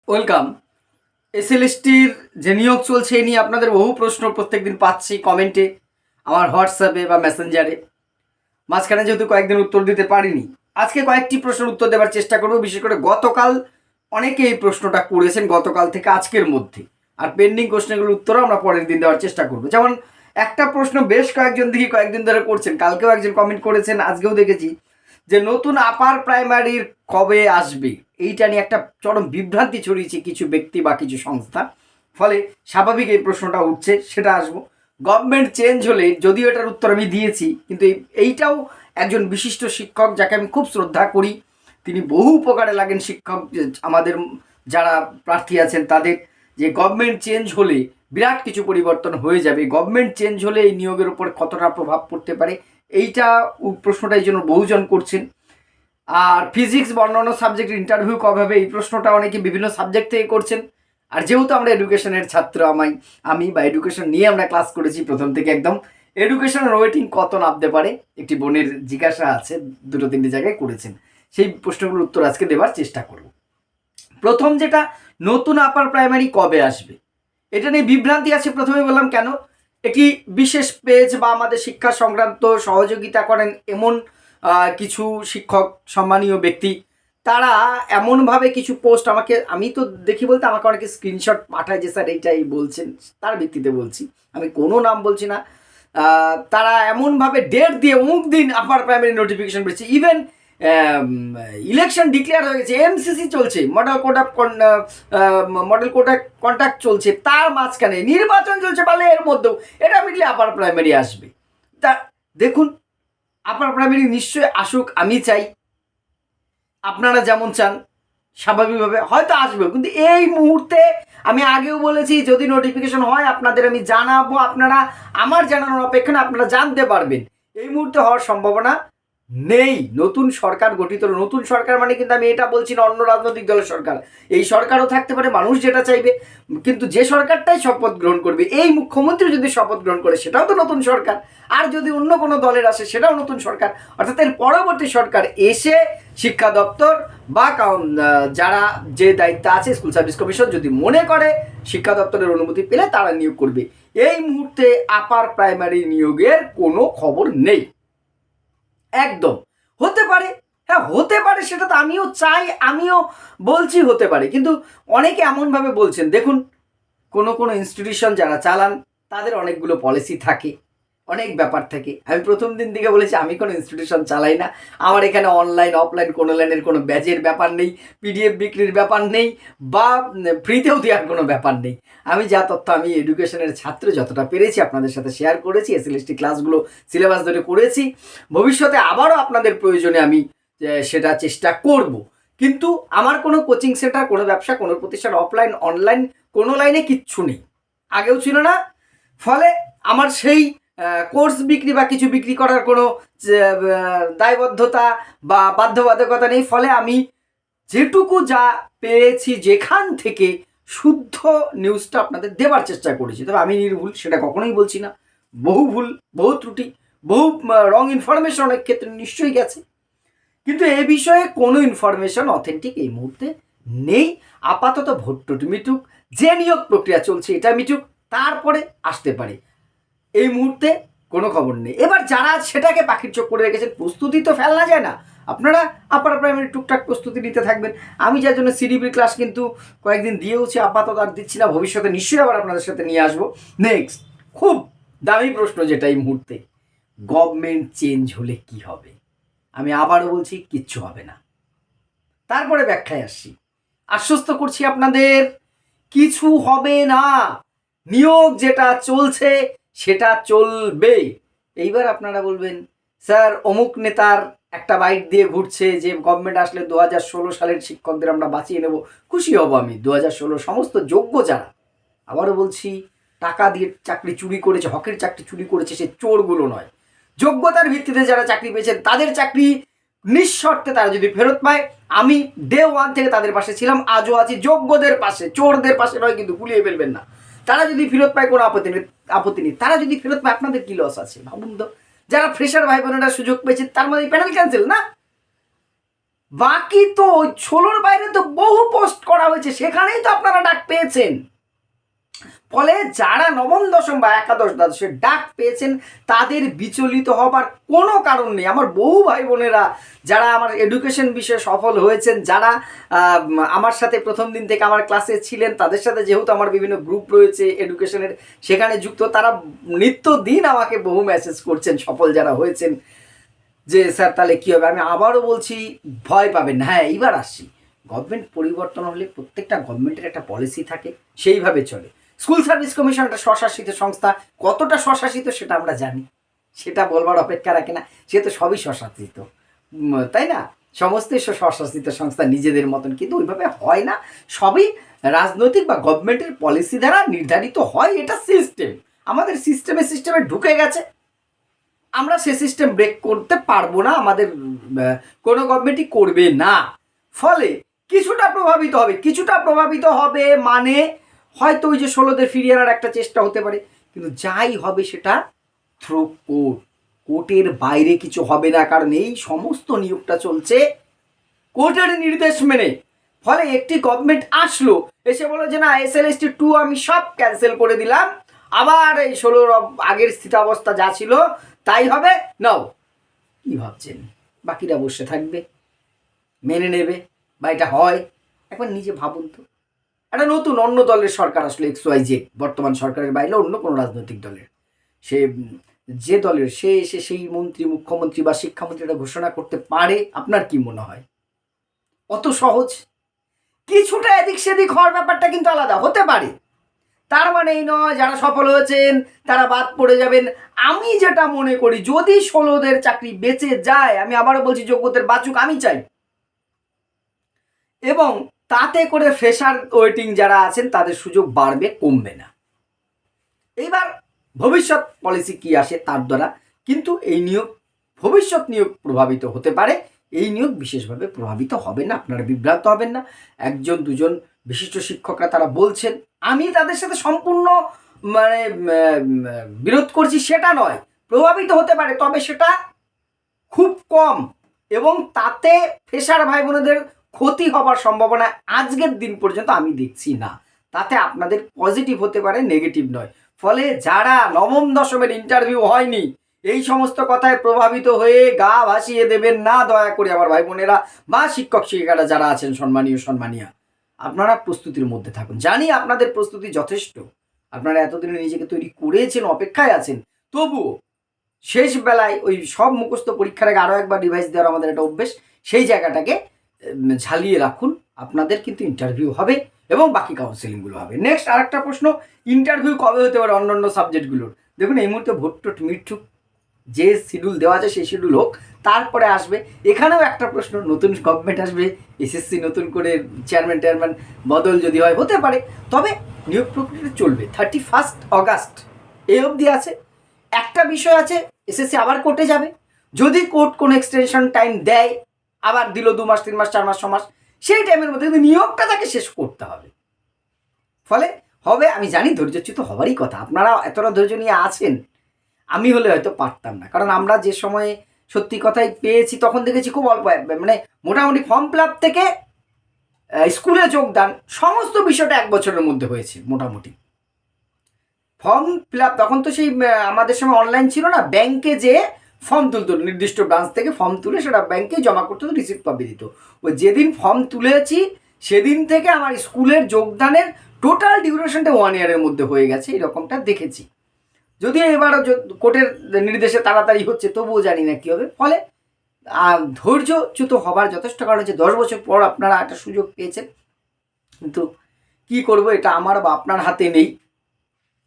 Welcome. এসএলএসটির যে নিয়োগ চলছে এই নিয়ে আপনাদের বহু প্রশ্ন প্রত্যেকদিন পাচ্ছি কমেন্টে, আমার হোয়াটসঅ্যাপে বা মেসেঞ্জারে। মাঝখানে যেহেতু কয়েকদিন উত্তর দিতে পারিনি, আজকে কয়েকটি প্রশ্নের উত্তর দেওয়ার চেষ্টা করব। বিশেষ করে গতকাল অনেকে এই প্রশ্নটা করেছেন, গতকাল থেকে আজকের মধ্যে। আর পেন্ডিং কোশ্চেনগুলোর উত্তরও আমরা পরের দিন দেওয়ার চেষ্টা করব। যেমন একটা প্রশ্ন বেশ কয়েকজন দেখি কয়েকদিন ধরে করছেন, কালকেও একজন কমেন্ট করেছেন, আজকেও দেখেছি যে নতুন আপার প্রাইমারির কবে আসবে, এইটা নিয়ে একটা চরম বিভ্রান্তি ছড়িয়েছে কিছু ব্যক্তি বা কিছু সংস্থা। ফলে স্বাভাবিক এই প্রশ্নটা উঠছে, সেটা আসবো। গভর্নমেন্ট চেঞ্জ হলে, যদিও এটার উত্তর আমি দিয়েছি, কিন্তু এইটাও একজন বিশিষ্ট শিক্ষক যাকে আমি খুব শ্রদ্ধা করি, তিনি বহু উপকারে লাগেন শিক্ষক আমাদের যারা প্রার্থী আছেন তাদের, যে গভর্নমেন্ট চেঞ্জ হলে বিরাট কিছু পরিবর্তন হয়ে যাবে। গভর্নমেন্ট চেঞ্জ হলে এই নিয়োগের উপর কতটা প্রভাব পড়তে পারে, এইটা প্রশ্নটা এই জন্য বহুজন করছেন। আর ফিজিক্স বা অন্যান্য সাবজেক্টের ইন্টারভিউ কবে হবে, এই প্রশ্নটা অনেকে বিভিন্ন সাবজেক্ট থেকে করছেন। আর যেহেতু আমরা এডুকেশনের ছাত্র, আমি বা এডুকেশন নিয়ে আমরা ক্লাস করেছি প্রথম থেকে একদম, এডুকেশনের ওয়েটিং কত নামতে পারে একটি বোনের জিজ্ঞাসা আছে, দুটো তিনটে জায়গায় করেছেন, সেই প্রশ্নগুলোর উত্তর আজকে দেওয়ার চেষ্টা করব। প্রথম যেটা, নতুন আপার প্রাইমারি কবে আসবে, এটা নিয়ে বিভ্রান্তি আছে। প্রথমে বললাম কেন, একটি বিশেষ পেজ বা আমাদের শিক্ষা সংক্রান্ত সহযোগিতা করেন এমন কিছু শিক্ষক সম্মানীয় ব্যক্তি, তারা এমনভাবে কিছু পোস্ট আমাকে, আমি তো দেখি বলতে আমাকে অনেকে স্ক্রিনশট পাঠায় যে স্যার এইটাই বলছেন, তার ভিত্তিতে বলছি, আমি কোনো নাম বলছি না। তারা এমনভাবে ডেট দিয়ে অমুক দিন আপার প্রাইমারি নোটিফিকেশন পেয়েছে, ইভেন ইলেকশন ডিক্লেয়ার হয়ে গেছে, এমসিসি চলছে, মডেল কোড অফ কন্ট্যাক্ট চলছে, তার মাঝখানে নির্বাচন চলছে, পারলে এর মধ্যেও এটা মিটলে আপার প্রাইমারি আসবে। তা দেখুন, আপার প্রাইমারি নিশ্চয়ই আসুক, আমি চাই, আপনারা যেমন চান স্বাভাবিকভাবে হয়তো আসবে, কিন্তু এই মুহূর্তে আমি আগেও বলেছি যদি নোটিফিকেশন হয় আপনাদের আমি জানাবো, আপনারা আমার জানানোর অপেক্ষা না, আপনারা জানতে পারবেন। এই মুহূর্তে হওয়ার সম্ভাবনা নেই। নতুন সরকার গঠিত হলো, নতুন সরকার মানে কিন্তু আমি এটা বলছি না অন্য রাজনৈতিক দলের সরকার, এই সরকারও থাকতে পারে, মানুষ যেটা চাইবে, কিন্তু যে সরকারটাই শপথ গ্রহণ করবে, এই মুখ্যমন্ত্রী যদি শপথ গ্রহণ করে সেটাও তো নতুন সরকার, আর যদি অন্য কোনো দলের আসে সেটাও নতুন সরকার। অর্থাৎ এর পরবর্তী সরকার এসে শিক্ষা দপ্তর বা যারা যে দায়িত্ব আছে, স্কুল সার্ভিস কমিশন যদি মনে করে শিক্ষা দপ্তরের অনুমতি পেলে তারা নিয়োগ করবে। এই মুহূর্তে আপার প্রাইমারি নিয়োগের কোনো খবর নেই একদম। হতে পারে, হ্যাঁ হতে পারে, সেটা তো আমিও চাই, আমিও বলছি হতে পারে, কিন্তু অনেকে এমনভাবে বলছেন। দেখুন, কোনো ইনস্টিটিউশন যারা চালান তাদের অনেকগুলো পলিসি থাকে, অনেক ব্যাপার থাকে। আমি প্রথম দিন থেকে বলেছি আমি কোনো ইনস্টিটিউশন চালাই না, আমার এখানে অনলাইন অফলাইন কোনো লাইনের কোনো ব্যাচের ব্যাপার নেই, পিডিএফ বিক্রির ব্যাপার নেই, বা ফ্রিতেও দেওয়ার কোনো ব্যাপার নেই। আমি যা তথ্য আমি এডুকেশনের ছাত্র যতটা পেরেছি আপনাদের সাথে শেয়ার করেছি, এসএলএসটি ক্লাসগুলো সিলেবাস ধরে করেছি, ভবিষ্যতে আবারও আপনাদের প্রয়োজনে আমি সেটা চেষ্টা করব। কিন্তু আমার কোনো কোচিং সেন্টার, কোনো ব্যবসা, কোনো প্রতিষ্ঠান অফলাইন অনলাইন কোনো লাইনে কিচ্ছু নেই, আগেও ছিল না। ফলে আমার সেই কোর্স বিক্রি বা কিছু বিক্রি করার কোনো দায়বদ্ধতা বা বাধ্যবাধকতা নেই। ফলে আমি যেটুকু যা পেয়েছি যেখান থেকে শুদ্ধ নিউজটা আপনাদের দেওয়ার চেষ্টা করেছি, তবে আমি নির্ভুল সেটা কখনোই বলছি না। বহু ভুল, বহু ত্রুটি, বহু রং ইনফরমেশন অনেক ক্ষেত্রে নিশ্চয়ই গেছে, কিন্তু এ বিষয়ে কোনো ইনফরমেশন অথেন্টিক এই মুহূর্তে নেই। আপাতত ভোটটি মিটুক, যে নিয়োগ প্রক্রিয়া চলছে এটা মিটুক, তারপরে আসতে পারে। এই মুহূর্তে কোনো খবর নেই। এবার যারা সেটাকে পাখির চোখ করে রেখেছেন, প্রস্তুতি তো ফেলা যায় না, আপনারা আপার প্রাইমারি টুকটাক প্রস্তুতি নিতে থাকবেন। আমি যার জন্য সিডিবির ক্লাস কিন্তু কয়েকদিন দিয়েওছি, আপাতত আর দিচ্ছি না, ভবিষ্যতে নিশ্চয়ই আবার আপনাদের সাথে নিয়ে আসবো। নেক্সট খুব দামি প্রশ্ন যেটা এই মুহূর্তে, গভর্নমেন্ট চেঞ্জ হলে কি হবে? আমি আবারও বলছি কিচ্ছু হবে না। তারপরে ব্যাখ্যায় আসছি, আশ্বস্ত করছি আপনাদের কিছু হবে না, নিয়োগ যেটা চলছে সেটা চলবে। এইবার আপনারা বলবেন স্যার অমুক নেতার একটা বাইট দিয়ে ঘুরছে যে গভর্নমেন্ট আসলে 2016 সালের শিক্ষকদের আমরা বাঁচিয়ে নেব। খুশি হব আমি, 2016 সমস্ত যোগ্য যারা, আবারও বলছি, টাকা দিয়ে চাকরি চুরি করেছে, হকের চাকরি চুরি করেছে, সে চোরগুলো নয়, যোগ্যতার ভিত্তিতে যারা চাকরি পেয়েছেন তাদের চাকরি নিঃশর্তে তারা যদি ফেরত পায়, আমি ডে ওয়ান থেকে তাদের পাশে ছিলাম, আজও আছি, যোগ্যদের পাশে, চোরদের পাশে নয়, কিন্তু ভুলিয়ে ফেলবেন না। তারা যদি ফেরত পায় কোনো আপত্তি নেই, তারা যদি ফেরত পায় আপনাদের কি লস আছে ভাবুন তো। যারা ফ্রেশার ভাই বোনেরা সুযোগ পেয়েছে তার মানে প্যানেল ক্যান্সেল না, বাকি তো 16-র বাইরে তো বহু পোস্ট করা হয়েছে, সেখানেই তো আপনারা ডাক পেয়েছেন। ফলে যারা নবম দশম বা একাদশ দ্বাদশের ডাক পেয়েছেন তাদের বিচলিত হবার কোনো কারণ নেই। আমার বহু ভাই বোনেরা যারা আমার এডুকেশন বিষয়ে সফল হয়েছেন, যারা আমার সাথে প্রথম দিন থেকে আমার ক্লাসে ছিলেন, তাদের সাথে যেহেতু আমার বিভিন্ন গ্রুপ রয়েছে এডুকেশনের, সেখানে যুক্ত, তারা নিত্যদিন আমাকে বহু মেসেজ করছেন, সফল যারা হয়েছেন, যে স্যার তাহলে কী হবে। আমি আবারও বলছি, ভয় পাবেন না। হ্যাঁ, এইবার আসছি, গভর্নমেন্ট পরিবর্তন হলে প্রত্যেকটা গভর্নমেন্টের একটা পলিসি থাকে, সেইভাবে চলে। স্কুল সার্ভিস কমিশন একটা স্বশাসিত সংস্থা, কতটা স্বশাসিত সেটা আমরা জানি, সেটা বলবার অপেক্ষা রাখে না, সে তো সবই স্বশাসিত, তাই না? সমস্তই স্বশাসিত সংস্থা নিজেদের মতন, কিন্তু ওইভাবে হয় না, সবই রাজনৈতিক বা গভর্নমেন্টের পলিসি দ্বারা নির্ধারিত হয়। এটা সিস্টেম, আমাদের সিস্টেমে ঢুকে গেছে, আমরা সে সিস্টেম ব্রেক করতে পারবো না, আমাদের কোনো গভর্নমেন্টই করবে না। ফলে কিছুটা প্রভাবিত হবে মানে হয়তো ওই যে 16দের ফিরিয়ে আনার একটা চেষ্টা হতে পারে, কিন্তু যাই হবে সেটা থ্রু কোর্টের বাইরে কিছু হবে না, কারণ এই সমস্ত নিয়োগটা চলছে কোর্টের নির্দেশ মেনে। ফলে একটি গভর্নমেন্ট আসলো, এসে বলো যে না SLST 2 আমি সব ক্যান্সেল করে দিলাম, আবার এই 16 আগের স্থিতাবস্থা যা ছিল তাই হবে, নাও। কি ভাবছেন বাকিরা বসে থাকবে, মেনে নেবে, বা এটা হয়? একবার নিজে ভাবুন তো। একটা নতুন অন্য দলের সরকার আসলে XYZ, বর্তমান সরকারের বাইরে অন্য কোনো রাজনৈতিক দলের, সে যে দলের, সে এসে সেই মন্ত্রী, মুখ্যমন্ত্রী বা শিক্ষামন্ত্রীটা ঘোষণা করতে পারে? আপনার কি মনে হয় অত সহজ? কিছুটা এদিক সেদিক হওয়ার ব্যাপারটা কিন্তু আলাদা হতে পারে, তার মানে এই নয় যারা সফল হয়েছেন তারা বাদ পড়ে যাবেন। আমি যেটা মনে করি, যদি 16দের চাকরি বেঁচে যায়, আমি আবারও বলছি যোগ্যদের বাঁচুক, আমি চাই, এবং তাতে করে ফ্রেশার ওয়েটিং যারা আছেন তাদের সুযোগ বাড়বে, কমবে না। এইবার ভবিষ্যৎ পলিসি কি আসে তার দ্বারা কিন্তু এই নিয়োগ, ভবিষ্যৎ নিয়োগ প্রভাবিত হতে পারে, এই নিয়োগ বিশেষভাবে প্রভাবিত হবে না, আপনারা বিভ্রান্ত হবেন না। একজন দুজন বিশিষ্ট শিক্ষকরা তারা বলছেন, আমি তাদের সাথে সম্পূর্ণ মানে বিরোধ করছি সেটা নয়, প্রভাবিত হতে পারে, তবে সেটা খুব কম, এবং তাতে ফ্রেশার ভাই বোনেদের ক্ষতি হবার সম্ভাবনা আজকের দিন পর্যন্ত আমি দেখছি না। তাতে আপনাদের পজিটিভ হতে পারে, নেগেটিভ নয়। ফলে যারা নবম দশমের ইন্টারভিউ হয়নি, এই সমস্ত কথায় প্রভাবিত হয়ে গা ভাসিয়ে দেবেন না দয়া করে আমার ভাই বোনেরা, বা শিক্ষক শিক্ষিকারা যারা আছেন সম্মানীয়া, আপনারা প্রস্তুতির মধ্যে থাকুন। জানি আপনাদের প্রস্তুতি যথেষ্ট, আপনারা এতদিনে নিজেকে তৈরি করেছেন, অপেক্ষায় আছেন, তবুও শেষ বেলায় ওই সব মুখস্থ পরীক্ষার আগে আরও একবার রিভাইজ দেওয়ার আমাদের একটা অভ্যেস, সেই জায়গাটাকে ঝালিয়ে রাখুন। আপনাদের কিন্তু ইন্টারভিউ হবে এবং বাকি কাউন্সেলিংগুলো হবে। নেক্সট আরেকটা প্রশ্ন, ইন্টারভিউ কবে হতে পারে অন্যান্য সাবজেক্টগুলোর? দেখুন এই মুহূর্তে ভোট মিটুক, যে শিডিউল দেওয়া আছে সেই শিডিউল হোক, তারপরে আসবে। এখানেও একটা প্রশ্ন, নতুন গভর্নমেন্ট আসবে, SSC নতুন করে চেয়ারম্যান বদল যদি হয় হতে পারে, তবে নিয়োগ প্রক্রিয়া চলবে 31 অগাস্ট এই অবধি আছে। একটা বিষয় আছে, SSC আবার কোর্টে যাবে, যদি কোর্ট কোনো এক্সটেনশন টাইম দেয়, আবার দিল 2 মাস 3 মাস 4 মাস 6 মাস, সেই টাইমের মধ্যে কিন্তু নিয়োগটা তাকে শেষ করতে হবে। ফলে হবে, আমি জানি ধৈর্যচ্যুত হবারই কথা, আপনারা এতটা ধৈর্য নিয়ে আছেন, আমি হলে হয়তো পারতাম না, কারণ আমরা যে সময়ে সত্যি কথাই পেয়েছি তখন দেখেছি খুব অল্প, মানে মোটামুটি ফর্ম ফিল আপ থেকে স্কুলে যোগদান সমস্ত বিষয়টা 1 বছরের মধ্যে হয়েছে মোটামুটি। ফর্ম ফিল আপ তখন তো সেই আমাদের সময় অনলাইন ছিল না, ব্যাংকে যে ফর্ম তুলতো, নির্দিষ্ট ব্রাঞ্চ থেকে ফর্ম তুলে সেটা ব্যাংকে জমা করতে হতো, রিসিপ্ট কপি দিত। ওই যেদিন ফর্ম তুলেছি সেদিন থেকে আমার স্কুলের যোগদানের টোটাল ডিউরেশনটা 1 ইয়ারের মধ্যে হয়ে গেছে, এরকমটা দেখেছি। যদিও এবারও কোর্টের নির্দেশে তাড়াতাড়ি হচ্ছে, তবুও জানি না কী হবে। ফলে ধৈর্যচ্যুত হবার যথেষ্ট কারণ হচ্ছে 10 বছর পর আপনারা একটা সুযোগ পেয়েছেন, কিন্তু কি করব, এটা আমার বা আপনার হাতে নেই।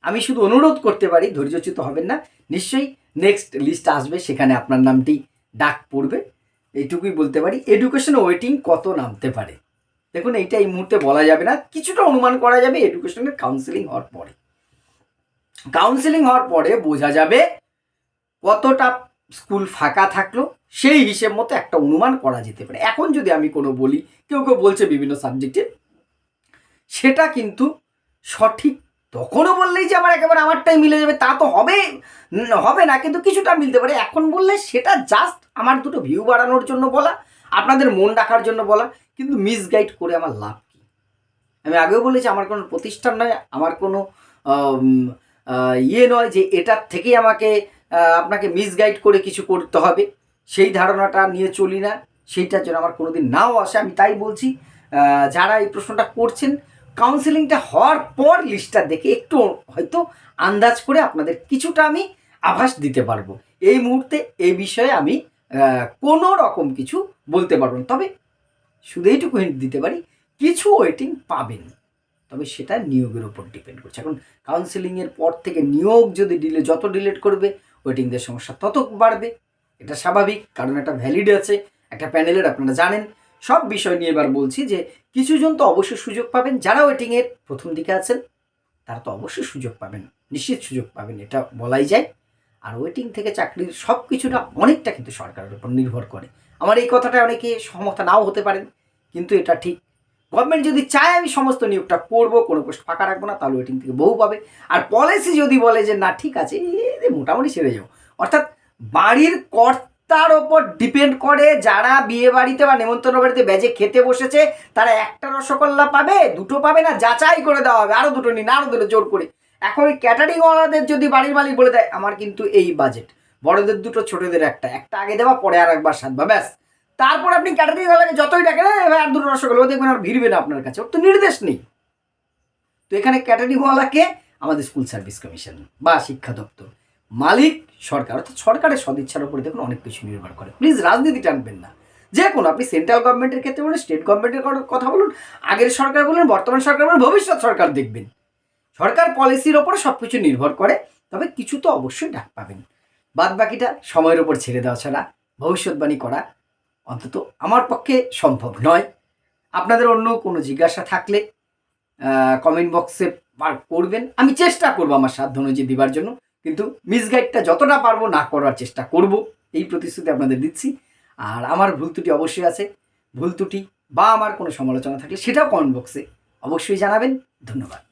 আমি শুধু অনুরোধ করতে পারি, ধৈর্যচ্যুত হবেন না, নিশ্চয়ই নেক্সট লিস্ট আসবে, সেখানে আপনার নামটি ডাক পড়বে, এইটুকুই বলতে পারি। এডুকেশন ওয়েটিং কত নামতে পারে দেখুন, এইটা এই মুহূর্তে বলা যাবে না, কিছুটা অনুমান করা যাবে এডুকেশনের কাউন্সেলিং হওয়ার পরে। কাউন্সেলিং হওয়ার পরে বোঝা যাবে কতটা স্কুল ফাঁকা থাকলো, সেই হিসেব মতো একটা অনুমান করা যেতে পারে। এখন যদি আমি কোনো বলি, কেউ বলছে বিভিন্ন সাবজেক্টে, সেটা কিন্তু সঠিক তখনও বললেই যে আমার একেবারে আমারটাই মিলে যাবে তা তো হবে না, কিন্তু কিছুটা মিলতে পারে। এখন বললে সেটা জাস্ট আমার দুটো ভিউ বাড়ানোর জন্য বলা, আপনাদের মন রাখার জন্য বলা, কিন্তু মিসগাইড করে আমার লাভ কী? আমি আগেও বলেছি আমার কোনো প্রতিষ্ঠান নয়, আমার কোনো ইয়ে নয় যে এটার থেকেই আমাকে আপনাকে মিসগাইড করে কিছু করতে হবে, সেই ধারণাটা নিয়ে চলি না, সেইটার জন্য আমার কোনো দিন নাও আসে। আমি তাই বলছি, যারা এই প্রশ্নটা করছেন, কাউন্সেলিংটা হওয়ার পর লিস্টটা দেখে একটু হয়তো আন্দাজ করে আপনাদের কিছুটা আমি আভাস দিতে পারবো। এই মুহূর্তে এই বিষয়ে আমি কোনো রকম কিছু বলতে পারবো না, তবে শুধু এইটুকু হিন্ট দিতে পারি কিছু ওয়েটিং পাবেন, তবে সেটা নিয়োগের ওপর ডিপেন্ড করছে। এখন কাউন্সেলিংয়ের পর থেকে নিয়োগ যদি যত ডিলেট করবে ওয়েটিংদের সমস্যা তত বাড়বে, এটা স্বাভাবিক, কারণ একটা ভ্যালিড আছে একটা প্যানেলের, আপনারা জানেন। সব বিষয় নিয়ে এবার বলছি যে কিছুজন তো অবশ্যই সুযোগ পাবেন, যারা ওয়েটিংয়ের প্রথম দিকে আছেন তারা তো অবশ্যই সুযোগ পাবেন, নিশ্চিত সুযোগ পাবেন, এটা বলাই যায়। আর ওয়েটিং থেকে চাকরির সব কিছুটা অনেকটা কিন্তু সরকারের উপর নির্ভর করে। আমার এই কথাটা অনেকে সহমত নাও হতে পারেন, কিন্তু এটা ঠিক। গভর্নমেন্ট যদি চায় আমি সমস্ত নিয়োগটা করবো, কোনো পোস্ট ফাঁকা রাখবো না, তাহলে ওয়েটিং থেকে বহু পাবে। আর পলিসি যদি বলে যে না ঠিক আছে মোটামুটি ছেড়ে যাও, অর্থাৎ বাড়ির কর্তার ওপর ডিপেন্ড করে, যারা বিয়ে বাড়িতে বা নেমন্তন্ন বাড়িতে ব্যাজে খেতে বসেছে তারা একটা রসগোল্লা পাবে, দুটো পাবে না, যাচাই করে দেওয়া হবে, আরও দুটো নিন, আরও দুটো জোর করে। এখন ওই ক্যাটারিংওয়ালাদের যদি বাড়ির মালিক বলে দেয় আমার কিন্তু এই বাজেট, বড়দের দুটো ছোটদের একটা আগে দেওয়া, পরে আর একবার সাধবা, ব্যাস। তারপর আপনি ক্যাটারিংওয়ালাকে যতই ডাকেন ভাই আর দুটো রসগোল্লা, দেখবেন আর ভিড়বে না আপনার কাছে, ওর তো নির্দেশ নেই। তো এখানে ক্যাটারিংওয়ালাকে আমাদের স্কুল সার্ভিস কমিশন বা শিক্ষা দপ্তর, মালিক সরকার, অর্থাৎ সরকারের সদিচ্ছার উপরে দেখুন অনেক কিছু নির্ভর করে। প্লিজ রাজনীতি টানবেন না, যে কোনো আপনি সেন্ট্রাল গভর্নমেন্টের ক্ষেত্রে বলুন, স্টেট গভর্নমেন্টের কথা বলুন, আগের সরকার বলুন, বর্তমান সরকার বলুন, ভবিষ্যৎ সরকার দেখবেন, সরকার পলিসির ওপরে সব কিছু নির্ভর করে। তবে কিছু তো অবশ্যই ডাক পাবেন, বাদ বাকিটা সময়ের উপর ছেড়ে দেওয়া ছাড়া ভবিষ্যৎবাণী করা অন্তত আমার পক্ষে সম্ভব নয়। আপনাদের অন্য কোনো জিজ্ঞাসা থাকলে কমেন্ট বক্সে করবেন, আমি চেষ্টা করবো আমার সাধ্য অনুযায়ী দিবার জন্য, কিন্তু মিসগাইডটা যতটা পারবো না করার চেষ্টা করব, এই প্রতিশ্রুতি আপনাদের দিচ্ছি। আর আমার ভুল ত্রুটি অবশ্যই আছে, ভুল ত্রুটি বা আমার কোনো সমালোচনা থাকলে সেটাও কমেন্ট বক্সে অবশ্যই জানাবেন। ধন্যবাদ।